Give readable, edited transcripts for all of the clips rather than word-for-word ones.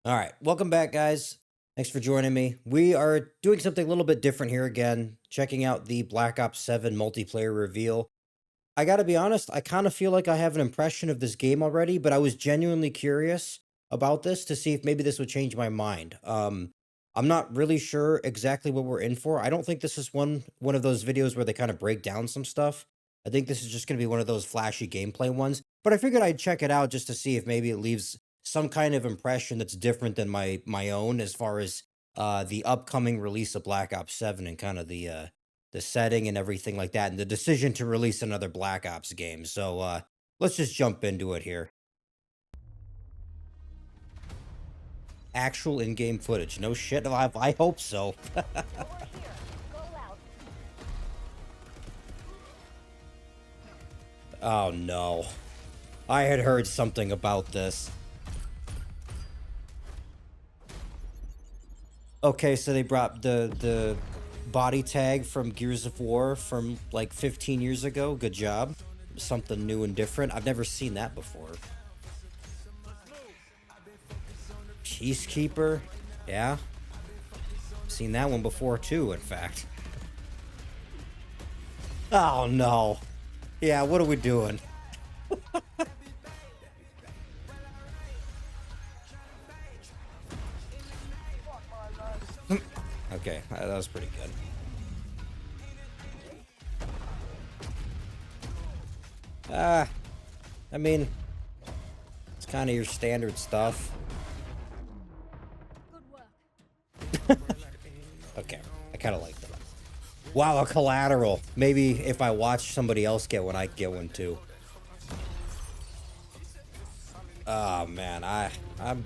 All right, welcome back, guys. Thanks for joining me. We are doing something a little bit different here again, checking out the Black Ops 7 multiplayer reveal. I gotta be honest, I kind of feel like I have an impression of this game already, but I was genuinely curious about this to see if maybe this would change my mind. I'm not really sure exactly what we're in for. I don't think this is one of those videos where they kind of break down some stuff. I think this is just gonna be one of those flashy gameplay ones. But I figured I'd check it out just to see if maybe it leaves some kind of impression that's different than my own as far as the upcoming release of Black Ops 7 and kind of the setting and everything like that, and the decision to release another Black Ops game. So let's just jump into it here. Actual in-game footage. No shit. I hope so. Oh no. I had heard something about this. Okay, so they brought the body tag from Gears of War from like 15 years ago. Good job. Something new and different. I've never seen that before. Peacekeeper. Yeah. Seen that one before too, in fact. Oh no. Yeah, what are we doing? Okay, that was pretty good. Ah, I mean, it's kind of your standard stuff. Okay, I kind of like that. Wow, a collateral. Maybe if I watch somebody else get one, I get one too. Oh man, I'm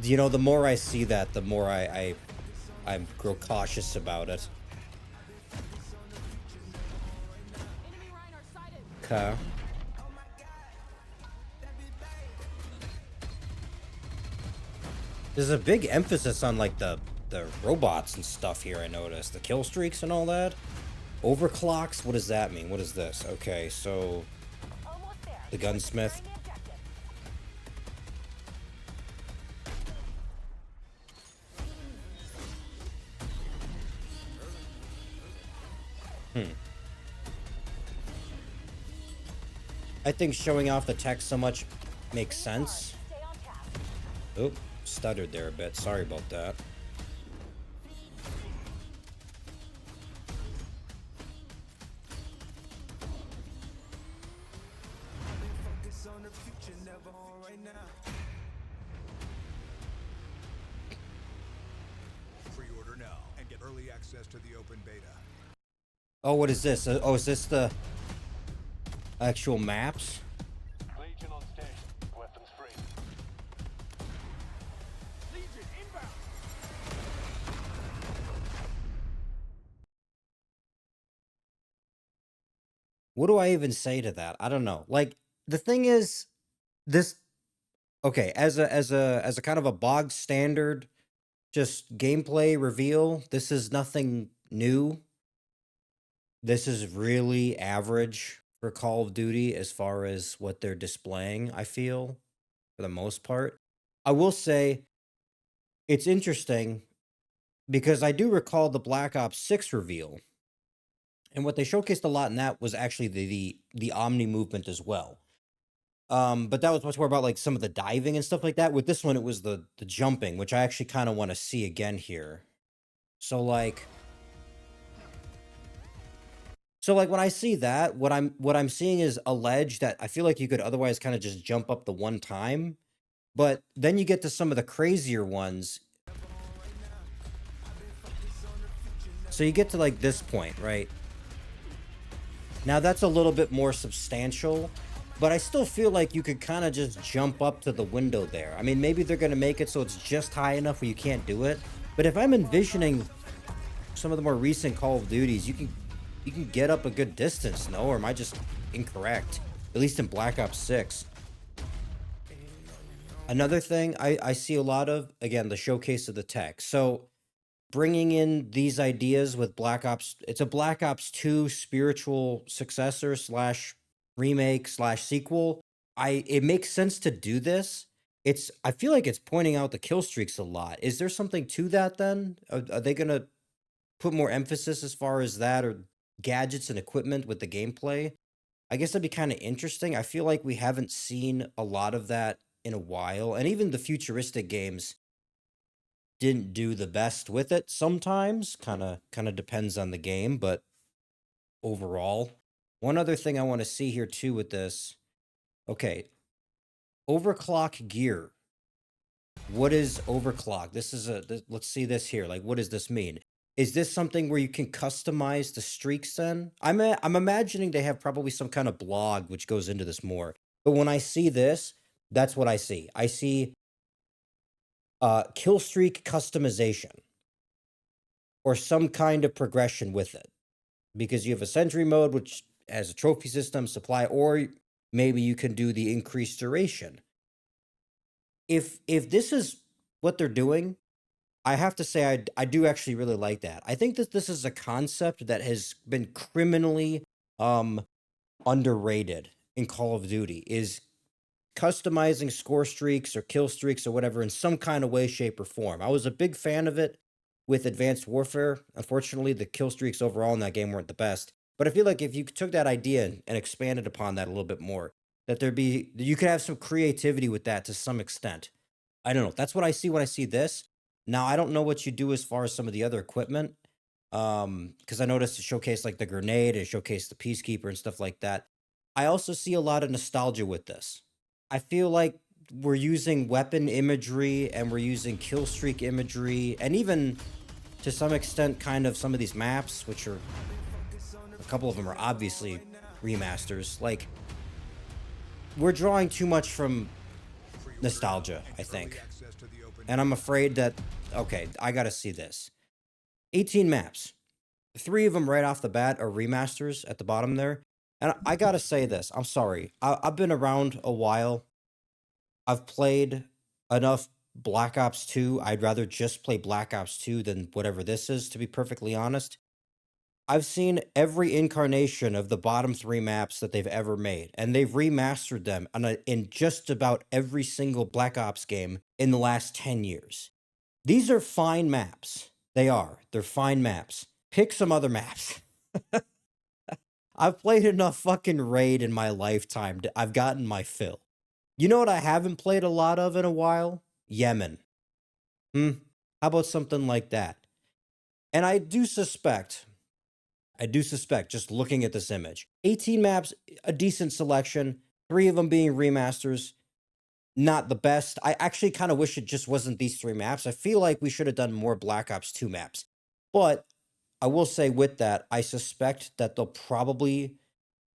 the more I see that, the more I grow cautious about it. Okay. There's a big emphasis on like the robots and stuff here, I noticed. The kill streaks and all that. Overclocks, what does that mean? What is this? Okay, so the gunsmith. Hmm. I think showing off the text so much makes sense. Oop, stuttered there a bit. Sorry about that. Pre-order now and get early access to the open beta. Oh, what is this? Oh, is this the actual maps? Legion on station. Weapons free. Legion inbound. What do I even say to that? I don't know. Like the thing is this okay, as a kind of a bog standard just gameplay reveal, this is nothing new. This is really average for Call of Duty as far as what they're displaying, I feel, for the most part. I will say it's interesting because I do recall the Black Ops 6 reveal. And what they showcased a lot in that was actually the Omni movement as well. But that was much more about like some of the diving and stuff like that. With this one, it was the jumping, which I actually kind of want to see again here. So like so when I see that, what I'm seeing is a ledge that I feel like you could otherwise kind of just jump up the one time. But then you get to some of the crazier ones. So you get to like this point, right? Now that's a little bit more substantial, but I still feel like you could kind of just jump up to the window there. I mean, maybe they're going to make it so it's just high enough where you can't do it. But if I'm envisioning some of the more recent Call of Duties, you can get up a good distance, no? Or am I just incorrect? At least in Black Ops 6. Another thing I see a lot of, again, the showcase of the tech. So bringing in these ideas with Black Ops, it's a Black Ops 2 spiritual successor slash remake slash sequel. It makes sense to do this I feel like it's pointing out the kill streaks a lot. Is there something to that then? Are they gonna put more emphasis as far as that or gadgets and equipment with the gameplay? I guess that'd be kind of interesting. I feel like we haven't seen a lot of that in a while, and even the futuristic games didn't do the best with it sometimes. Kind of depends on the game, but overall, one other thing I want to see here too with this. Okay, overclock gear. What is overclock? Let's see this here. Like, what does this mean? Is this something where you can customize the streaks then? I'm imagining they have probably some kind of blog which goes into this more. But when I see this, that's what I see. I see kill streak customization or some kind of progression with it. Because you have a sentry mode which has a trophy system, supply, or maybe you can do the increased duration. If this is what they're doing, I have to say I do actually really like that. I think that this is a concept that has been criminally um underrated in Call of Duty is customizing score streaks or kill streaks or whatever in some kind of way, shape, or form. I was a big fan of it with Advanced Warfare. Unfortunately, the kill streaks overall in that game weren't the best. But I feel like if you took that idea and expanded upon that a little bit more, that you could have some creativity with that to some extent. I don't know. That's what I see when I see this. Now I don't know what you do as far as some of the other equipment. Because I noticed it showcased like the grenade, it showcased the peacekeeper and stuff like that. I also see a lot of nostalgia with this. I feel like we're using weapon imagery and we're using kill streak imagery, and even to some extent, kind of some of these maps, which are a couple of them are obviously remasters. Like, we're drawing too much from nostalgia, I think. Access to the open And I'm afraid that, okay, I gotta see this. 18 maps. Three of them right off the bat are remasters at the bottom there. And I gotta say this. I'm sorry. I've been around a while. I've played enough Black Ops 2. I'd rather just play Black Ops 2 than whatever this is, to be perfectly honest. I've seen every incarnation of the bottom three maps that they've ever made, and they've remastered them in just about every single Black Ops game in the last 10 years. These are fine maps. They are. They're fine maps. Pick some other maps. I've played enough fucking Raid in my lifetime. I've gotten my fill. You know what I haven't played a lot of in a while? Yemen. Hmm. How about something like that? And I do suspect, just looking at this image, 18 maps, a decent selection, three of them being remasters, not the best. I actually kind of wish it just wasn't these three maps. I feel like we should have done more Black Ops 2 maps. But I will say with that, I suspect that they'll probably,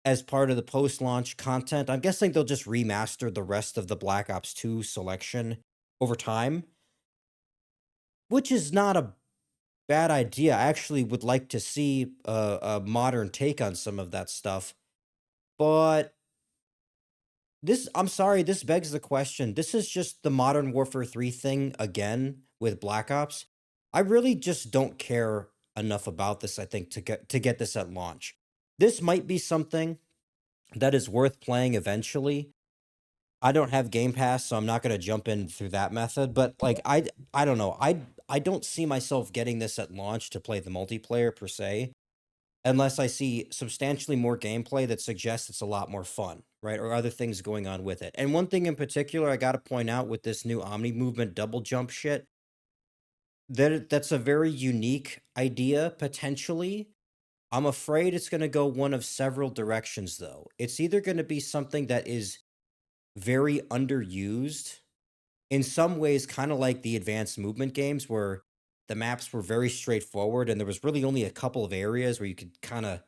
as part of the post-launch content, I'm guessing they'll just remaster the rest of the Black Ops 2 selection over time, which is not a bad idea. I actually would like to see a modern take on some of that stuff. But I'm sorry, this begs the question. This is just the Modern Warfare 3 thing again with Black Ops. I really just don't care enough about this, I think, to get this at launch. This might be something that is worth playing eventually. I don't have Game Pass, so I'm not going to jump in through that method, but like I don't know. I don't see myself getting this at launch to play the multiplayer per se, unless I see substantially more gameplay that suggests it's a lot more fun, right? Or other things going on with it. And one thing in particular I got to point out with this new Omni movement double jump shit, that's a very unique idea potentially. I'm afraid it's going to go one of several directions though. It's either going to be something that is very underused in some ways, kind of like the advanced movement games where the maps were very straightforward and there was really only a couple of areas where you could kind of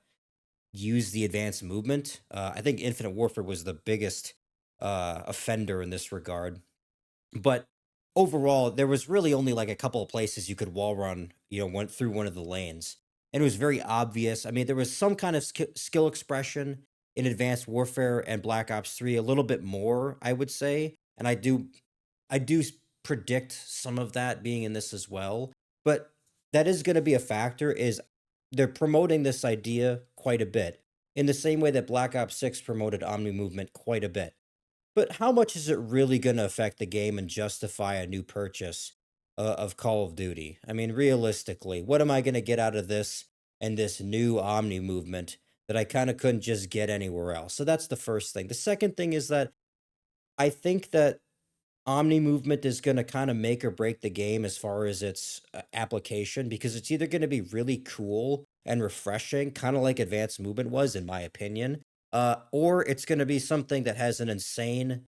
use the advanced movement. I think Infinite Warfare was the biggest offender in this regard. But overall, there was really only like a couple of places you could wall run, went through one of the lanes. And it was very obvious. I mean, there was some kind of skill expression in Advanced Warfare and Black Ops 3, a little bit more, I would say. And I do predict some of that being in this as well. But that is going to be a factor is they're promoting this idea quite a bit in the same way that Black Ops 6 promoted Omni movement quite a bit. But how much is it really going to affect the game and justify a new purchase of Call of Duty? I mean, realistically, what am I going to get out of this and this new Omni movement that I kind of couldn't just get anywhere else? So that's the first thing. The second thing is that I think that Omni movement is going to kind of make or break the game as far as its application, because it's either going to be really cool and refreshing, kind of like advanced movement was, in my opinion, or it's going to be something that has an insane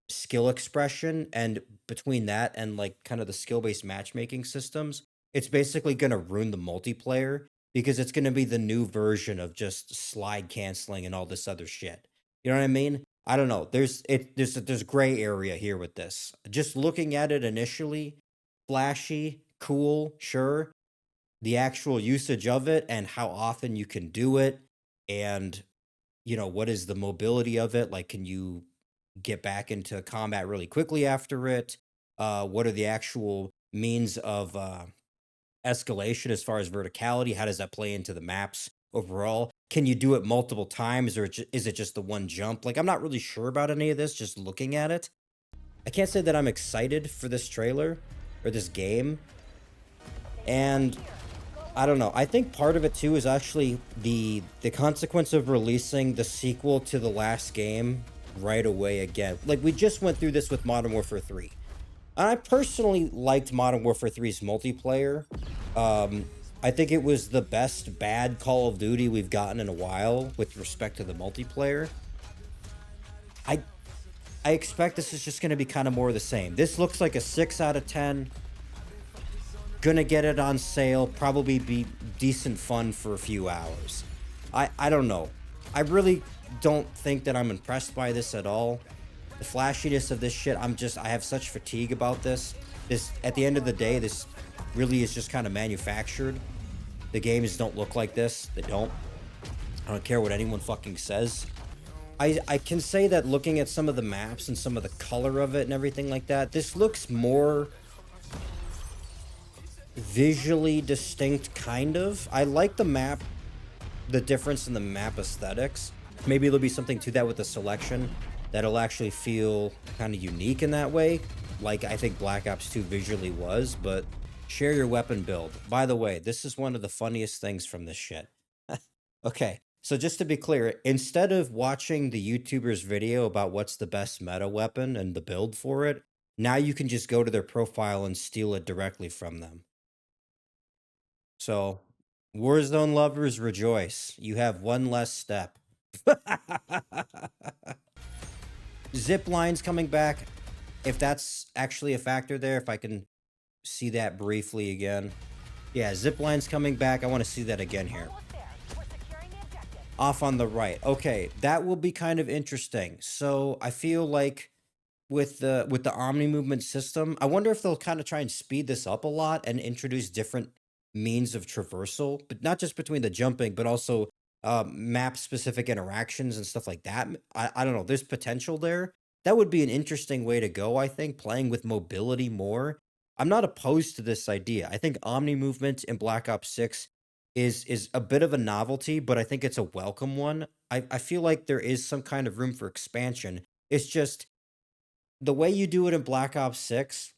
skill expression, and between that and like kind of the skill-based matchmaking systems, it's basically going to ruin the multiplayer because it's going to be the new version of just slide canceling and all this other shit. You know what I mean? I don't know. There's gray area here with this. Just looking at it initially, flashy, cool, sure. The actual usage of it and how often you can do it, and what is the mobility of it? Like, can you get back into combat really quickly after it? What are the actual means of escalation as far as verticality? How does that play into the maps overall? Can you do it multiple times, or is it just the one jump? Like, I'm not really sure about any of this just looking at it. I can't say that I'm excited for this trailer or this game. And I don't know. I think part of it too is actually the consequence of releasing the sequel to the last game right away again. Like, we just went through this with Modern Warfare 3. And I personally liked Modern Warfare 3's multiplayer. I think it was the best bad Call of Duty we've gotten in a while with respect to the multiplayer. I I expect this is just going to be kind of more of the same. This looks like a 6 out of 10. Gonna get it on sale, probably be decent fun for a few hours. I don't know. I really don't think that I'm impressed by this at all. The flashiness of this shit, I have such fatigue about this. At the end of the day, this really is just kind of manufactured. The games don't look like this. They don't. I don't care what anyone fucking says. I can say that looking at some of the maps and some of the color of it and everything like that, this looks more visually distinct, kind of. I like the map, the difference in the map aesthetics. Maybe there'll be something to that with the selection that'll actually feel kind of unique in that way, like I think Black Ops 2 visually was. But share your weapon build. By the way, this is one of the funniest things from this shit. Okay, so just to be clear, instead of watching the YouTuber's video about what's the best meta weapon and the build for it, now you can just go to their profile and steal it directly from them. So, Warzone lovers rejoice. You have one less step. Zip lines coming back. If that's actually a factor there, if I can see that briefly again. Yeah, zip lines coming back. I want to see that again here. Off on the right. Okay, that will be kind of interesting. So I feel like with the Omni movement system, I wonder if they'll kind of try and speed this up a lot and introduce different means of traversal, but not just between the jumping, but also map specific interactions and stuff like that. I don't know. There's potential there. That would be an interesting way to go, I think, playing with mobility more. I'm not opposed to this idea. I think Omni movement in Black Ops 6 is a bit of a novelty, but I think it's a welcome one. I feel like there is some kind of room for expansion. It's just the way you do it in Black Ops 6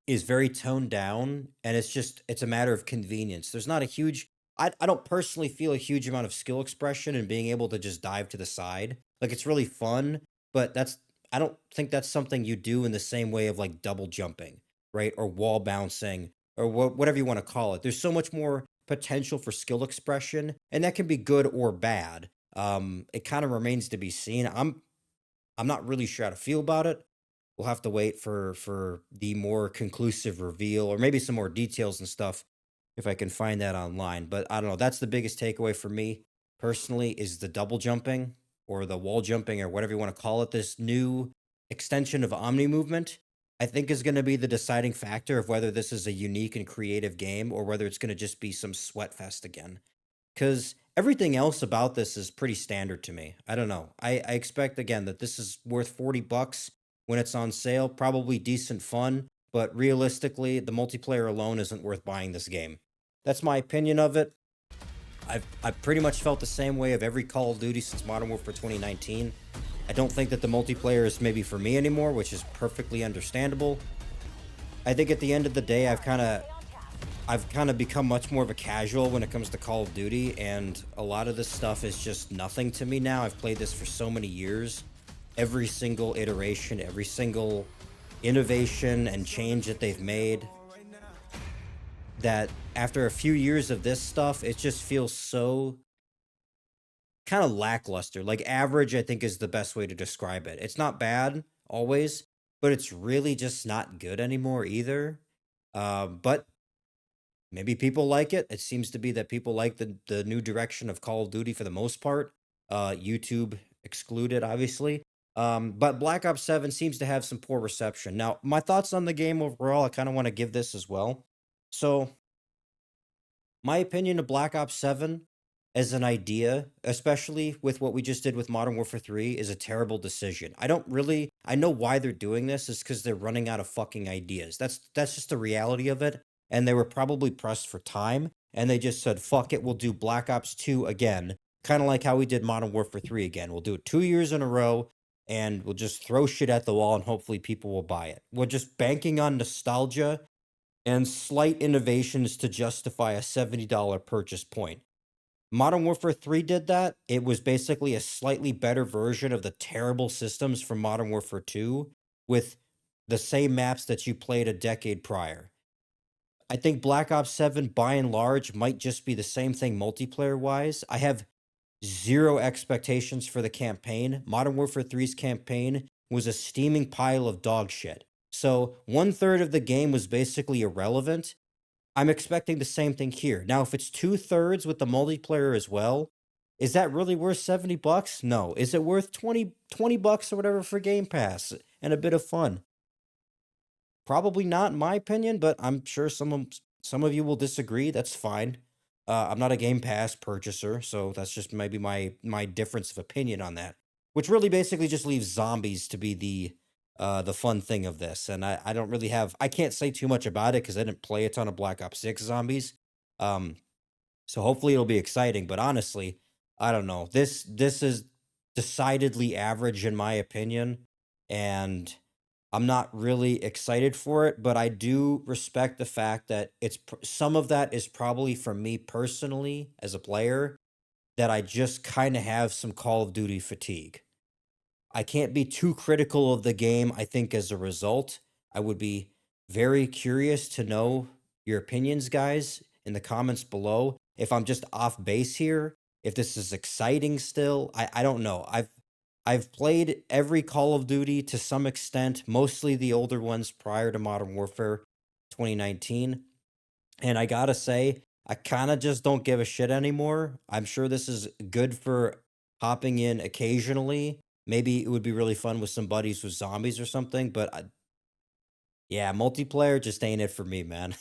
is very toned down, and it's a matter of convenience. There's not a huge I don't personally feel a huge amount of skill expression in being able to just dive to the side. Like, it's really fun, but I don't think that's something you do in the same way of like double jumping, right? Or wall bouncing, or whatever you want to call it. There's so much more potential for skill expression, and that can be good or bad. It kind of remains to be seen. I'm not really sure how to feel about it. We'll have to wait for the more conclusive reveal, or maybe some more details and stuff if I can find that online. But I don't know. That's the biggest takeaway for me personally, is the double jumping or the wall jumping or whatever you want to call it. This new extension of Omni movement, I think, is going to be the deciding factor of whether this is a unique and creative game or whether it's going to just be some sweat fest again. Because everything else about this is pretty standard to me. I don't know. I expect, again, that this is worth $40 when it's on sale. Probably decent fun, but realistically, the multiplayer alone isn't worth buying this game. That's my opinion of it. I've pretty much felt the same way of every Call of Duty since Modern Warfare 2019. I don't think that the multiplayer is maybe for me anymore, which is perfectly understandable. I think at the end of the day, I've kind of become much more of a casual when it comes to Call of Duty, and a lot of this stuff is just nothing to me now. I've played this for so many years. Every single iteration, every single innovation and change that they've made, that after a few years of this stuff, it just feels so kind of lackluster. Like average, I think is the best way to describe it. It's not bad always, but it's really just not good anymore either. But maybe people like it. It seems to be that people like the new direction of Call of Duty for the most part. YouTube excluded, obviously. But Black Ops 7 seems to have some poor reception. Now, my thoughts on the game overall, I kind of want to give this as well. So, my opinion of Black Ops 7 as an idea, especially with what we just did with Modern Warfare 3, is a terrible decision. I know why they're doing this is because they're running out of fucking ideas. That's just the reality of it. And they were probably pressed for time, and they just said, fuck it, we'll do Black Ops 2 again. Kind of like how we did Modern Warfare 3 again. We'll do it 2 years in a row, and we'll just throw shit at the wall, and hopefully people will buy it. We're just banking on nostalgia and slight innovations to justify a $70 purchase point. Modern Warfare 3 did that. It was basically a slightly better version of the terrible systems from Modern Warfare 2 with the same maps that you played a decade prior. I think Black Ops 7, by and large, might just be the same thing multiplayer wise. I have zero expectations for the campaign. Modern Warfare 3's campaign was a steaming pile of dog shit. So 1/3 of the game was basically irrelevant. I'm expecting the same thing here. Now, if it's 2/3 with the multiplayer as well, is that really worth $70? No. Is it worth 20 bucks or whatever for Game Pass and a bit of fun? Probably not, in my opinion, but I'm sure some of you will disagree. That's fine. I'm not a Game Pass purchaser, so that's just maybe my difference of opinion on that. Which really basically just leaves zombies to be the fun thing of this. And I don't really have I can't say too much about it because I didn't play a ton of Black Ops 6 zombies. Um, so hopefully it'll be exciting. But honestly, I don't know. This is decidedly average in my opinion, and I'm not really excited for it, but I do respect the fact that some of that is probably from me personally as a player that I just kind of have some Call of Duty fatigue. I can't be too critical of the game, I think, as a result. I would be very curious to know your opinions, guys, in the comments below. If I'm just off base here, if this is exciting still, I don't know. I've played every Call of Duty to some extent, mostly the older ones prior to Modern Warfare 2019. And I gotta say, I kind of just don't give a shit anymore. I'm sure this is good for hopping in occasionally. Maybe it would be really fun with some buddies with zombies or something, but yeah, multiplayer just ain't it for me, man.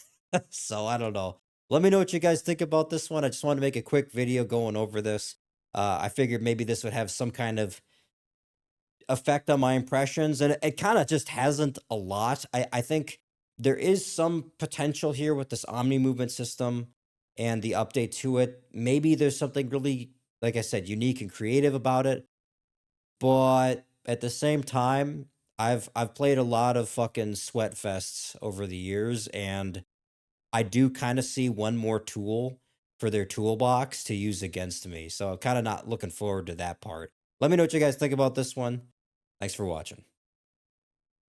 So I don't know. Let me know what you guys think about this one. I just want to make a quick video going over this. I figured maybe this would have some kind of effect on my impressions, and it kind of just hasn't a lot. I think there is some potential here with this Omni movement system and the update to it. Maybe there's something really, like I said, unique and creative about it. But at the same time, I've played a lot of fucking sweat fests over the years, and I do kind of see one more tool for their toolbox to use against me. So I'm kind of not looking forward to that part. Let me know what you guys think about this one. Thanks for watching.